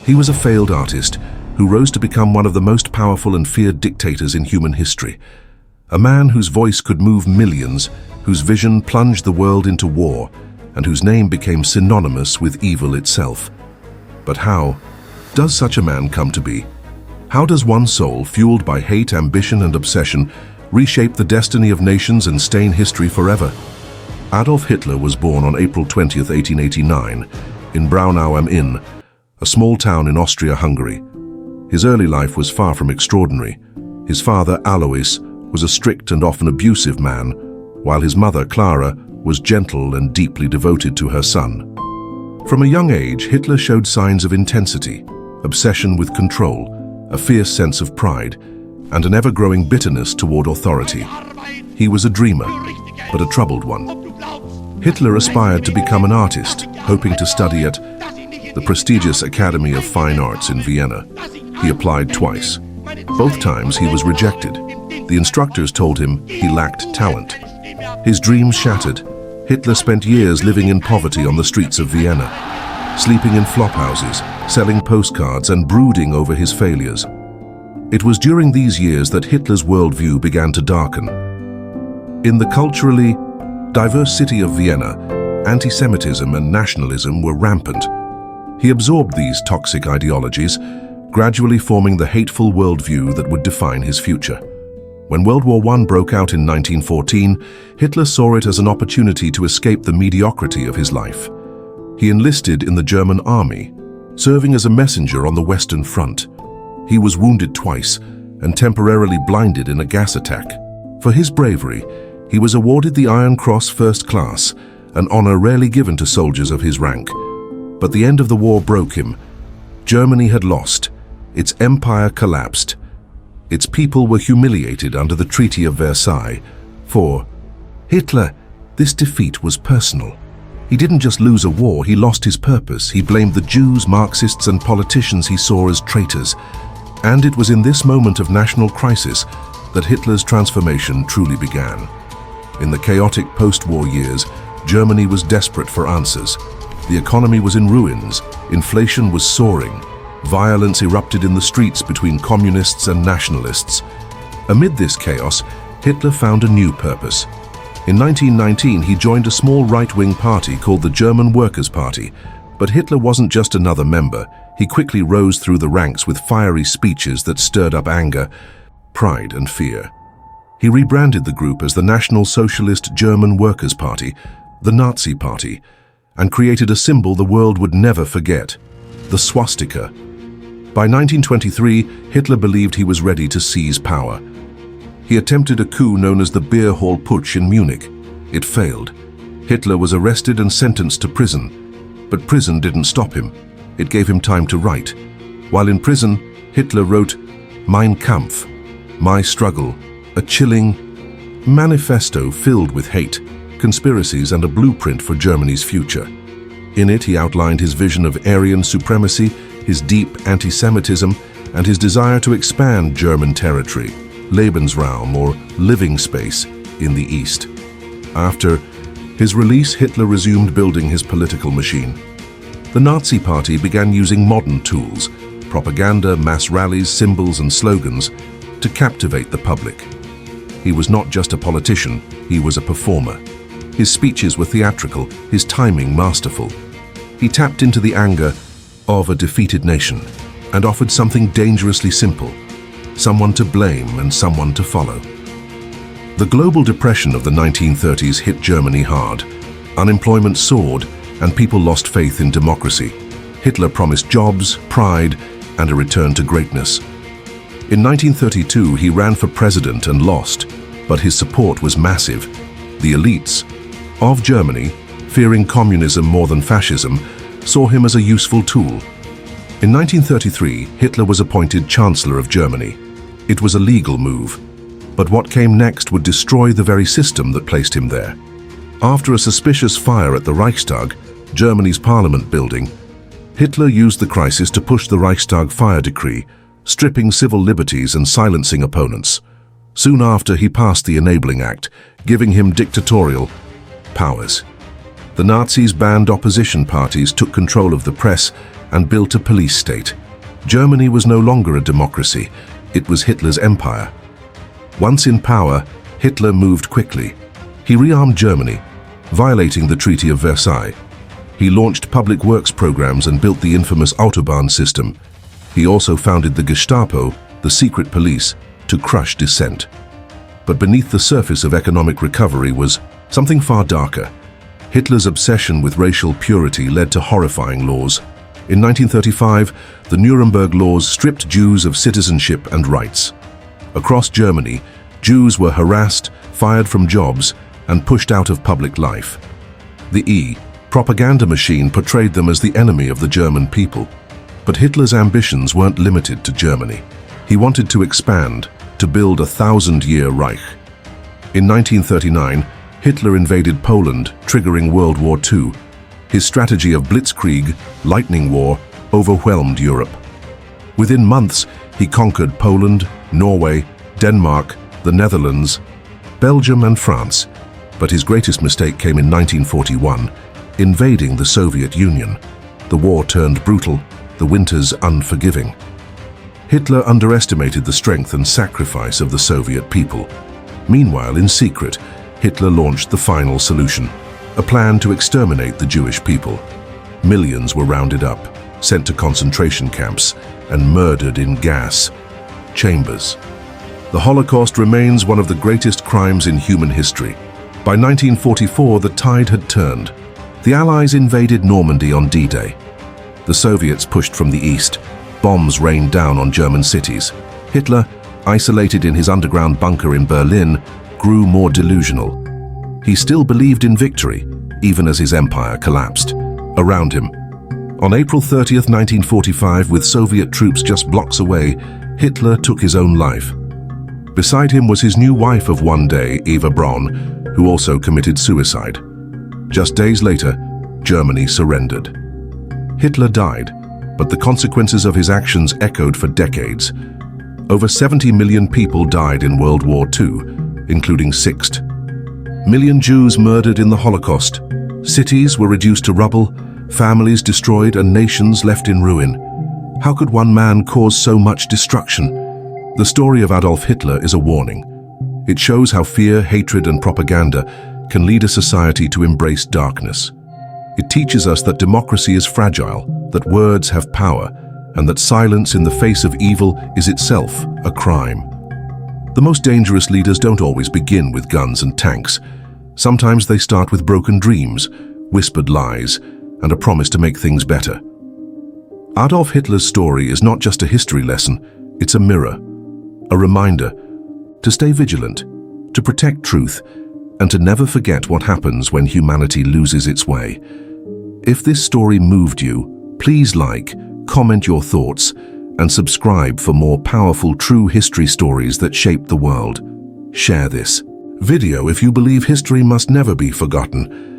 He was a failed artist who rose to become one of the most powerful and feared dictators in human history. A man whose voice could move millions, whose vision plunged the world into war, and whose name became synonymous with evil itself. But how does such a man come to be? How does one soul, fueled by hate, ambition, and obsession, reshape the destiny of nations and stain history forever? Adolf Hitler was born on April 20th, 1889, in Braunau am Inn, a small town in Austria-Hungary. His early life was far from extraordinary. His father, Alois, was a strict and often abusive man, while his mother, Clara, was gentle and deeply devoted to her son. From a young age, Hitler showed signs of intensity, obsession with control, a fierce sense of pride, and an ever-growing bitterness toward authority. He was a dreamer, but a troubled one. Hitler aspired to become an artist, hoping to study at the prestigious Academy of Fine Arts in Vienna. He applied twice. Both times he was rejected. The instructors told him he lacked talent. His dreams shattered. Hitler spent years living in poverty on the streets of Vienna, sleeping in flophouses, selling postcards, and brooding over his failures. It was during these years that Hitler's worldview began to darken. In the culturally diverse city of Vienna, anti-Semitism and nationalism were rampant. He absorbed these toxic ideologies, gradually forming the hateful worldview that would define his future. When World War I broke out in 1914, Hitler saw it as an opportunity to escape the mediocrity of his life. He enlisted in the German army, serving as a messenger on the Western Front. He was wounded twice and temporarily blinded in a gas attack. For his bravery, he was awarded the Iron Cross First Class, an honor rarely given to soldiers of his rank. But the end of the war broke him. Germany had lost. Its empire collapsed. Its people were humiliated under the Treaty of Versailles. For Hitler, this defeat was personal. He didn't just lose a war, he lost his purpose. He blamed the Jews, Marxists, and politicians he saw as traitors. And it was in this moment of national crisis that Hitler's transformation truly began. In the chaotic post-war years, Germany was desperate for answers. The economy was in ruins, inflation was soaring, violence erupted in the streets between communists and nationalists. Amid this chaos, Hitler found a new purpose. In 1919, he joined a small right-wing party called the German Workers' Party. But Hitler wasn't just another member. He quickly rose through the ranks with fiery speeches that stirred up anger, pride, and fear. He rebranded the group as the National Socialist German Workers' Party, the Nazi Party, and created a symbol the world would never forget, the swastika. By 1923, Hitler believed he was ready to seize power. He attempted a coup known as the Beer Hall Putsch in Munich. It failed. Hitler was arrested and sentenced to prison. But prison didn't stop him. It gave him time to write. While in prison, Hitler wrote Mein Kampf, My Struggle, a chilling manifesto filled with hate, conspiracies, and a blueprint for Germany's future. In it, he outlined his vision of Aryan supremacy, his deep anti-Semitism, and his desire to expand German territory, Lebensraum, or living space, in the East. After his release, Hitler resumed building his political machine. The Nazi Party began using modern tools, propaganda, mass rallies, symbols, and slogans, to captivate the public. He was not just a politician, he was a performer. His speeches were theatrical, his timing masterful. He tapped into the anger of a defeated nation and offered something dangerously simple: someone to blame and someone to follow. The global depression of the 1930s hit Germany hard. Unemployment soared and people lost faith in democracy. Hitler promised jobs, pride, and a return to greatness. In 1932, he ran for president and lost, but his support was massive. The elites of Germany, fearing communism more than fascism, saw him as a useful tool. In 1933, Hitler was appointed Chancellor of Germany. It was a legal move, but what came next would destroy the very system that placed him there. After a suspicious fire at the Reichstag, Germany's parliament building, Hitler used the crisis to push the Reichstag fire decree, stripping civil liberties and silencing opponents. Soon after, he passed the Enabling Act, giving him dictatorial powers. The Nazis banned opposition parties, took control of the press, and built a police state. Germany was no longer a democracy, it was Hitler's empire. Once in power, Hitler moved quickly. He rearmed Germany, violating the Treaty of Versailles. He launched public works programs and built the infamous Autobahn system. He also founded the Gestapo, the secret police, to crush dissent. But beneath the surface of economic recovery was something far darker. Hitler's obsession with racial purity led to horrifying laws. In 1935, the Nuremberg laws stripped Jews of citizenship and rights. Across Germany, Jews were harassed, fired from jobs, and pushed out of public life. The propaganda machine portrayed them as the enemy of the German people. But Hitler's ambitions weren't limited to Germany. He wanted to expand, to build a 1,000-year Reich. In 1939, Hitler invaded Poland, triggering World War II. His strategy of blitzkrieg, lightning war, overwhelmed Europe. Within months, he conquered Poland, Norway, Denmark, the Netherlands, Belgium and France. But his greatest mistake came in 1941, invading the Soviet Union. The war turned brutal, the winters unforgiving. Hitler underestimated the strength and sacrifice of the Soviet people. Meanwhile, in secret, Hitler launched the final solution, a plan to exterminate the Jewish people. Millions were rounded up, sent to concentration camps, and murdered in gas chambers. The Holocaust remains one of the greatest crimes in human history. By 1944, the tide had turned. The Allies invaded Normandy on D-Day. The Soviets pushed from the east. Bombs rained down on German cities. Hitler, isolated in his underground bunker in Berlin, grew more delusional. He still believed in victory, even as his empire collapsed. Around him, on April 30th, 1945, with Soviet troops just blocks away, Hitler took his own life. Beside him was his new wife of one day, Eva Braun, who also committed suicide. Just days later, Germany surrendered. Hitler died, but the consequences of his actions echoed for decades. Over 70 million people died in World War II, including 6 million Jews murdered in the Holocaust. Cities were reduced to rubble, families destroyed, and nations left in ruin. How could one man cause so much destruction? The story of Adolf Hitler is a warning. It shows how fear, hatred, and propaganda can lead a society to embrace darkness. It teaches us that democracy is fragile, that words have power, and that silence in the face of evil is itself a crime. The most dangerous leaders don't always begin with guns and tanks. Sometimes they start with broken dreams, whispered lies, and a promise to make things better. Adolf Hitler's story is not just a history lesson, it's a mirror, a reminder to stay vigilant, to protect truth, and to never forget what happens when humanity loses its way. If this story moved you, please like, comment your thoughts, and subscribe for more powerful true history stories that shape the world. Share this video if you believe history must never be forgotten,